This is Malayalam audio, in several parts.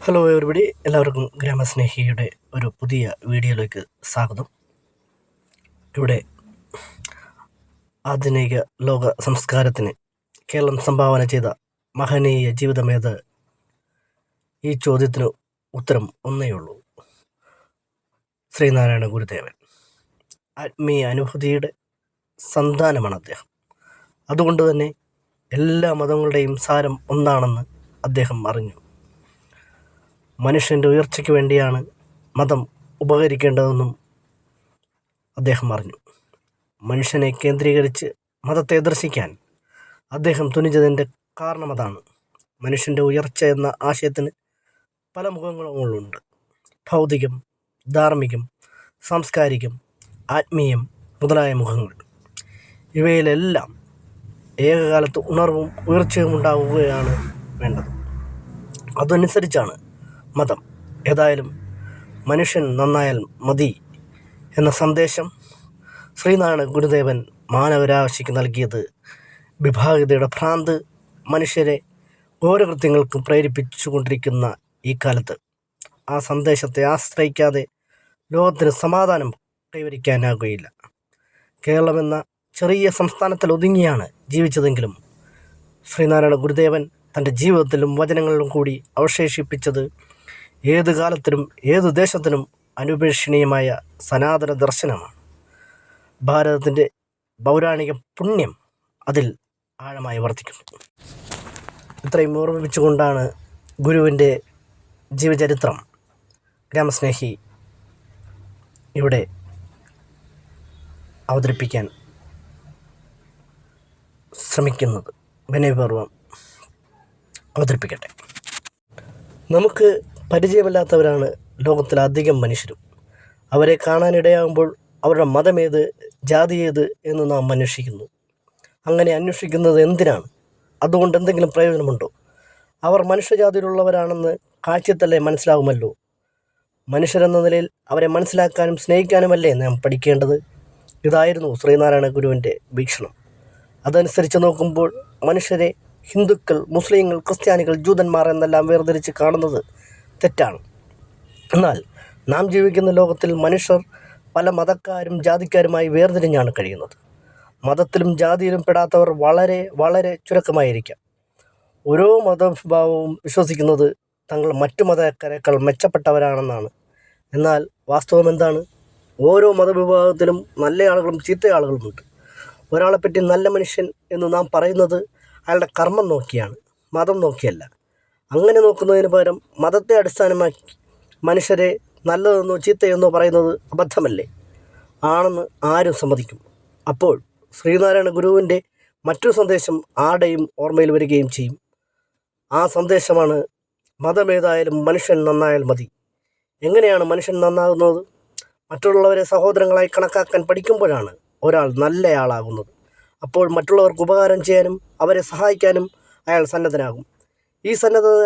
ഹലോ എവരിബഡി, എല്ലാവർക്കും ഗ്രാമസ്നേഹിയുടെ ഒരു പുതിയ വീഡിയോയിലേക്ക് സ്വാഗതം. ഇവിടെ ആധുനിക ലോക സംസ്കാരത്തിന് കേരളം സംഭാവന ചെയ്ത മഹനീയ ജീവിതമേത്? ഈ ചോദ്യത്തിന് ഉത്തരം ഒന്നേയുള്ളൂ: ശ്രീനാരായണ ഗുരുദേവൻ. ആത്മീയ അനുഭൂതിയുടെ സന്താനമാണ് അദ്ദേഹം. അതുകൊണ്ട് തന്നെ എല്ലാ മതങ്ങളുടെയും സാരം ഒന്നാണെന്ന് അദ്ദേഹം അറിഞ്ഞു. മനുഷ്യൻ്റെ ഉയർച്ചയ്ക്ക് വേണ്ടിയാണ് മതം ഉപകരിക്കേണ്ടതെന്നും അദ്ദേഹം അറിഞ്ഞു. മനുഷ്യനെ കേന്ദ്രീകരിച്ച് മതത്തെ ദർശിക്കാൻ അദ്ദേഹം തുനിഞ്ഞതിൻ്റെ കാരണം അതാണ്. മനുഷ്യൻ്റെ ഉയർച്ച എന്ന ആശയത്തിന് പല മുഖങ്ങളുണ്ട്: ഭൗതികം, ധാർമ്മികം, സാംസ്കാരികം, ആത്മീയം മുതലായ മുഖങ്ങൾ. ഇവയിലെല്ലാം ഏകകാലത്ത് ഉണർവും ഉയർച്ചയും ഉണ്ടാവുകയാണ് വേണ്ടത്. അതനുസരിച്ചാണ് മതം. ഏതായാലും മനുഷ്യൻ നന്നായാൽ മതി എന്ന സന്ദേശം ശ്രീനാരായണ ഗുരുദേവൻ മാനവരാശിക്ക് നൽകിയത് വിഭാഗീയതയുടെ ഭ്രാന്ത് മനുഷ്യരെ ഘോരകൃത്യങ്ങൾക്ക് പ്രേരിപ്പിച്ചുകൊണ്ടിരിക്കുന്ന ഈ കാലത്ത് ആ സന്ദേശത്തെ ആശ്രയിക്കാതെ ലോകത്തിന് സമാധാനം കൈവരിക്കാനാകുകയില്ല. കേരളമെന്ന ചെറിയ സംസ്ഥാനത്തിൽ ഒതുങ്ങിയാണ് ജീവിച്ചതെങ്കിലും ശ്രീനാരായണ ഗുരുദേവൻ തൻ്റെ ജീവിതത്തിലും വചനങ്ങളിലും കൂടി അവശേഷിപ്പിച്ചത് ഏത് കാലത്തിനും ഏതു ദേശത്തിനും അനുപേക്ഷണീയമായ സനാതന ദർശനമാണ്. ഭാരതത്തിൻ്റെ പൗരാണിക പുണ്യം അതിൽ ആഴമായി വർദ്ധിക്കുന്നു. ഇത്രയും ഓർമ്മിപ്പിച്ചുകൊണ്ടാണ് ഗുരുവിൻ്റെ ജീവചരിത്രം ഗ്രാമസ്നേഹി ഇവിടെ അവതരിപ്പിക്കാൻ ശ്രമിക്കുന്നത്. വിനയപൂർവ്വം അവതരിപ്പിക്കട്ടെ. നമുക്ക് പരിചയമില്ലാത്തവരാണ് ലോകത്തിലധികം മനുഷ്യരും. അവരെ കാണാനിടയാകുമ്പോൾ അവരുടെ മതമേത്, ജാതി ഏത് എന്ന് നാം അന്വേഷിക്കുന്നു. അങ്ങനെ അന്വേഷിക്കുന്നത് എന്തിനാണ്? അതുകൊണ്ട് എന്തെങ്കിലും പ്രയോജനമുണ്ടോ? അവർ മനുഷ്യജാതിയിലുള്ളവരാണെന്ന് കാഴ്ചത്തല്ലേ മനസ്സിലാകുമല്ലോ. മനുഷ്യരെന്ന നിലയിൽ അവരെ മനസ്സിലാക്കാനും സ്നേഹിക്കാനുമല്ലേ നാം പഠിക്കേണ്ടത്? ഇതായിരുന്നു ശ്രീനാരായണ ഗുരുവിൻ്റെ വീക്ഷണം. അതനുസരിച്ച് നോക്കുമ്പോൾ മനുഷ്യരെ ഹിന്ദുക്കൾ, മുസ്ലിങ്ങൾ, ക്രിസ്ത്യാനികൾ, ജൂതന്മാർ എന്നെല്ലാം വേർതിരിച്ച് കാണുന്നത് തെറ്റാണ്. എന്നാൽ നാം ജീവിക്കുന്ന ലോകത്തിൽ മനുഷ്യർ പല മതക്കാരും ജാതിക്കാരുമായി വേർതിരിഞ്ഞാണ് കഴിയുന്നത്. മതത്തിലും ജാതിയിലും പെടാത്തവർ വളരെ വളരെ ചുരുക്കമായിരിക്കാം. ഓരോ മതവിഭാഗവും വിശ്വസിക്കുന്നത് തങ്ങൾ മറ്റു മതക്കാരേക്കാൾ മെച്ചപ്പെട്ടവരാണെന്നാണ്. എന്നാൽ വാസ്തവം എന്താണ്? ഓരോ മതവിഭാഗത്തിലും നല്ല ആളുകളും ചീത്ത ആളുകളുമുണ്ട്. ഒരാളെപ്പറ്റി നല്ല മനുഷ്യൻ എന്ന് നാം പറയുന്നത് അയാളുടെ കർമ്മം നോക്കിയാണ്, മതം നോക്കിയല്ല. അങ്ങനെ നോക്കുന്നതിന് പകരം മതത്തെ അടിസ്ഥാനമാക്കി മനുഷ്യരെ നല്ലതെന്നോ ചീത്തയെന്നോ പറയുന്നത് അബദ്ധമല്ലേ? ആണെന്ന് ആരും സമ്മതിക്കും. അപ്പോൾ ശ്രീനാരായണ ഗുരുവിൻ്റെ മറ്റൊരു സന്ദേശം ആരുടെയും ഓർമ്മയിൽ വരികയും ചെയ്യും. ആ സന്ദേശമാണ്: മതമേതായാലും മനുഷ്യൻ നന്നായാൽ മതി. എങ്ങനെയാണ് മനുഷ്യൻ നന്നാകുന്നത്? മറ്റുള്ളവരെ സഹോദരങ്ങളായി കണക്കാക്കാൻ പഠിക്കുമ്പോഴാണ് ഒരാൾ നല്ലയാളാകുന്നത്. അപ്പോൾ മറ്റുള്ളവർക്ക് ഉപകാരം ചെയ്യാനും അവരെ സഹായിക്കാനും അയാൾ സന്നദ്ധനാകും. ഈ സന്നദ്ധത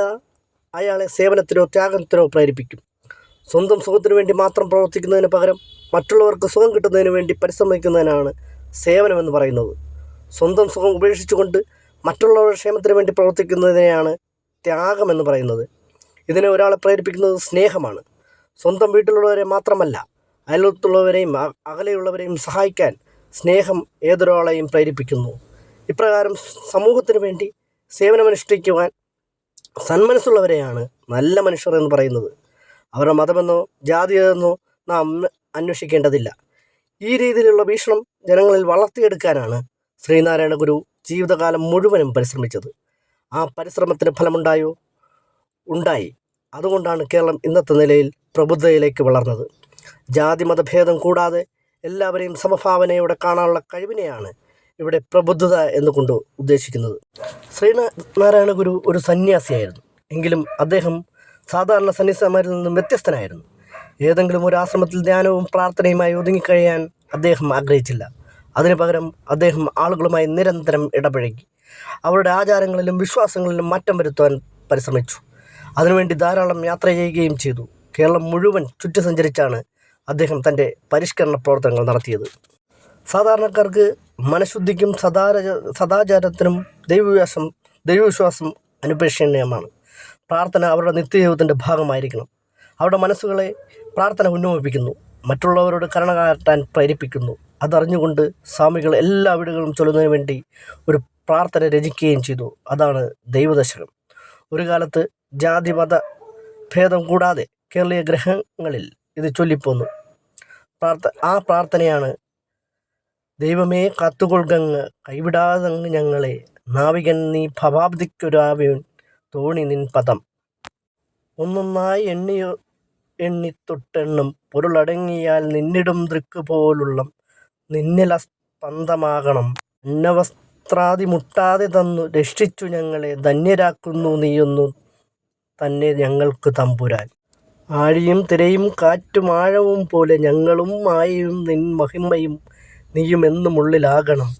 അയാളെ സേവനത്തിനോ ത്യാഗത്തിനോ പ്രേരിപ്പിക്കും. സ്വന്തം സുഖത്തിനു വേണ്ടി മാത്രം പ്രവർത്തിക്കുന്നതിന് പകരം മറ്റുള്ളവർക്ക് സുഖം കിട്ടുന്നതിന് വേണ്ടി പരിശ്രമിക്കുന്നതിനാണ് സേവനമെന്ന് പറയുന്നത്. സ്വന്തം സുഖം ഉപേക്ഷിച്ചുകൊണ്ട് മറ്റുള്ളവരുടെ ക്ഷേമത്തിന് വേണ്ടി പ്രവർത്തിക്കുന്നതിനെയാണ് ത്യാഗമെന്ന് പറയുന്നത്. ഇതിനെ ഒരാളെ പ്രേരിപ്പിക്കുന്നത് സ്നേഹമാണ്. സ്വന്തം വീട്ടിലുള്ളവരെ മാത്രമല്ല, അയൽവക്കത്തുള്ളവരെയും അകലെയുള്ളവരെയും സഹായിക്കാൻ സ്നേഹം ഏതൊരാളെയും പ്രേരിപ്പിക്കുന്നു. ഇപ്രകാരം സമൂഹത്തിന് വേണ്ടി സേവനമനുഷ്ഠിക്കുവാൻ സന്മനസ്സുള്ളവരെയാണ് നല്ല മനുഷ്യർ എന്ന് പറയുന്നത്. അവരുടെ മതമെന്നോ ജാതിയെന്നോ നാം അന്വേഷിക്കേണ്ടതില്ല. ഈ രീതിയിലുള്ള വീക്ഷണം ജനങ്ങളിൽ വളർത്തിയെടുക്കാനാണ് ശ്രീനാരായണ ഗുരു ജീവിതകാലം മുഴുവനും പരിശ്രമിച്ചത്. ആ പരിശ്രമത്തിന് ഫലമുണ്ടായോ? ഉണ്ടായി. അതുകൊണ്ടാണ് കേരളം ഇന്നത്തെ നിലയിൽ പ്രബുദ്ധതയിലേക്ക് വളർന്നത്. ജാതി മതഭേദം കൂടാതെ എല്ലാവരെയും സമഭാവനയോടെ കാണാനുള്ള കഴിവിനെയാണ് ഇവിടെ പ്രബുദ്ധത എന്നുകൊണ്ട് ഉദ്ദേശിക്കുന്നത്. ശ്രീനാരായണ ഗുരു ഒരു സന്യാസിയായിരുന്നു. എങ്കിലും അദ്ദേഹം സാധാരണ സന്യാസിമാരിൽ നിന്നും വ്യത്യസ്തനായിരുന്നു. ഏതെങ്കിലും ഒരു ആശ്രമത്തിൽ ധ്യാനവും പ്രാർത്ഥനയുമായി ഒതുങ്ങിക്കഴിയാൻ അദ്ദേഹം ആഗ്രഹിച്ചില്ല. അതിനു പകരം അദ്ദേഹം ആളുകളുമായി നിരന്തരം ഇടപഴകി അവരുടെ ആചാരങ്ങളിലും വിശ്വാസങ്ങളിലും മാറ്റം വരുത്തുവാൻ പരിശ്രമിച്ചു. അതിനുവേണ്ടി ധാരാളം യാത്ര ചെയ്യുകയും ചെയ്തു. കേരളം മുഴുവൻ ചുറ്റി സഞ്ചരിച്ചാണ് അദ്ദേഹം തൻ്റെ പരിഷ്കരണ പ്രവർത്തനങ്ങൾ നടത്തിയത്. സാധാരണക്കാർക്ക് മനഃശുദ്ധിക്കും സദാചാരത്തിനും ദൈവവിശ്വാസം അനുപേക്ഷണീയമാണ്. പ്രാർത്ഥന അവരുടെ നിത്യജീവിതത്തിൻ്റെ ഭാഗമായിരിക്കണം. അവരുടെ മനസ്സുകളെ പ്രാർത്ഥന ഉന്നമിപ്പിക്കുന്നു, മറ്റുള്ളവരോട് കരുണ കാട്ടാൻ പ്രേരിപ്പിക്കുന്നു. അതറിഞ്ഞുകൊണ്ട് സ്വാമികൾ എല്ലാ വീടുകളും ചൊല്ലുന്നതിന് വേണ്ടി ഒരു പ്രാർത്ഥന രചിക്കുകയും ചെയ്തു. അതാണ് ദൈവദശകം. ഒരു കാലത്ത് ജാതി മത ഭേദം കൂടാതെ കേരളീയ ഗ്രഹങ്ങളിൽ ഇത് ചൊല്ലിപ്പോന്നു. ആ പ്രാർത്ഥനയാണ്: ദൈവമേ കാത്തുകൊൾകങ്ങ് കൈവിടാതങ്ങ് ഞങ്ങളെ, നാവികൻ നീ ഭവാബ്ദിക്കൊരാവിൻ തോണി നിൻ പദം. ഒന്നൊന്നായി എണ്ണിത്തൊട്ടെണ്ണം പൊരുളടങ്ങിയാൽ നിന്നിടും ദൃക്ക് പോലുള്ള നിന്നില സ്പന്ദമാകണം. അന്നവസ്ത്രാദി മുട്ടാതെ തന്നു രക്ഷിച്ചു ഞങ്ങളെ, ധന്യരാക്കുന്നു നീയൊന്നു തന്നെ ഞങ്ങൾക്ക് തമ്പുരാൻ. ആഴിയും തിരയും കാറ്റും ആഴവും പോലെ ഞങ്ങളും മായയും നിൻ മഹിമയും നീയുമെന്നും ഉള്ളിലാകണം.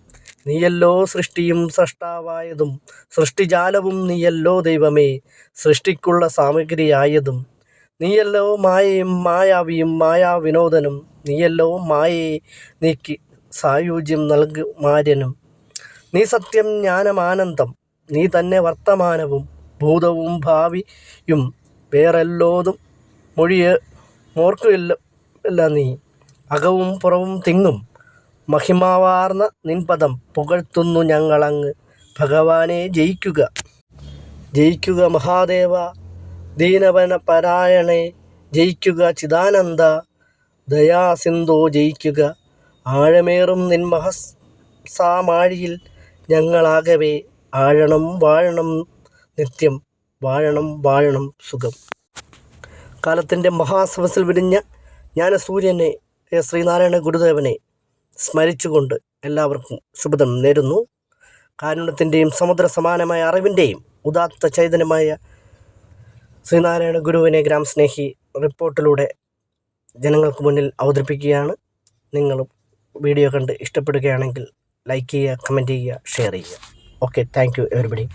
നീയല്ലോ സൃഷ്ടിയും സ്രഷ്ടാവായതും സൃഷ്ടിജാലവും നീയല്ലോ ദൈവമേ സൃഷ്ടിക്കുള്ള സാമഗ്രിയായതും. നീയല്ലോ മായയും മായാവിയും മായാവിനോദനും. നീയല്ലോ മായയെ നീക്കി സായുജ്യം നൽകുമാര്യനും. നീ സത്യം ജ്ഞാനമാനന്ദം, നീ തന്നെ വർത്തമാനവും ഭൂതവും ഭാവിയും വേറെല്ലോതും മോർക്കില്ല നീ. അകവും പുറവും തിങ്ങും മഹിമാവാർന്ന നിൻപദം പുകഴ്ത്തുന്നു ഞങ്ങളങ്ങ്. ഭഗവാനെ ജയിക്കുക ജയിക്കുക മഹാദേവ, ദീനവന പരായണേ ജയിക്കുക ചിദാനന്ദ, ദയാസിന്ധോ ജയിക്കുക. ആഴമേറും നിൻ മഹസാമാഴിയിൽ ഞങ്ങളാകവേ ആഴണം വാഴണം നിത്യം, വാഴണം വാഴണം സുഖം. കാലത്തിൻ്റെ മഹാസമസിൽ വിരിഞ്ഞ ജ്ഞാനസൂര്യനെ ശ്രീനാരായണ ഗുരുദേവനെ സ്മരിച്ചുകൊണ്ട് എല്ലാവർക്കും ശുഭദിനം നേരുന്നു. കാരുണ്യത്തിൻ്റെയും സമുദ്ര സമാനമായ അറിവിൻ്റെയും ഉദാത്ത ചൈതന്യമായ ശ്രീനാരായണ ഗുരുവിനെ ഗ്രാമസ്നേഹി റിപ്പോർട്ടിലൂടെ ജനങ്ങൾക്ക് മുന്നിൽ അവതരിപ്പിക്കുകയാണ്. നിങ്ങളും വീഡിയോ കണ്ട് ഇഷ്ടപ്പെടുകയാണെങ്കിൽ ലൈക്ക് ചെയ്യുക, കമൻറ്റ് ചെയ്യുക, ഷെയർ ചെയ്യുക. Okay, thank you everybody.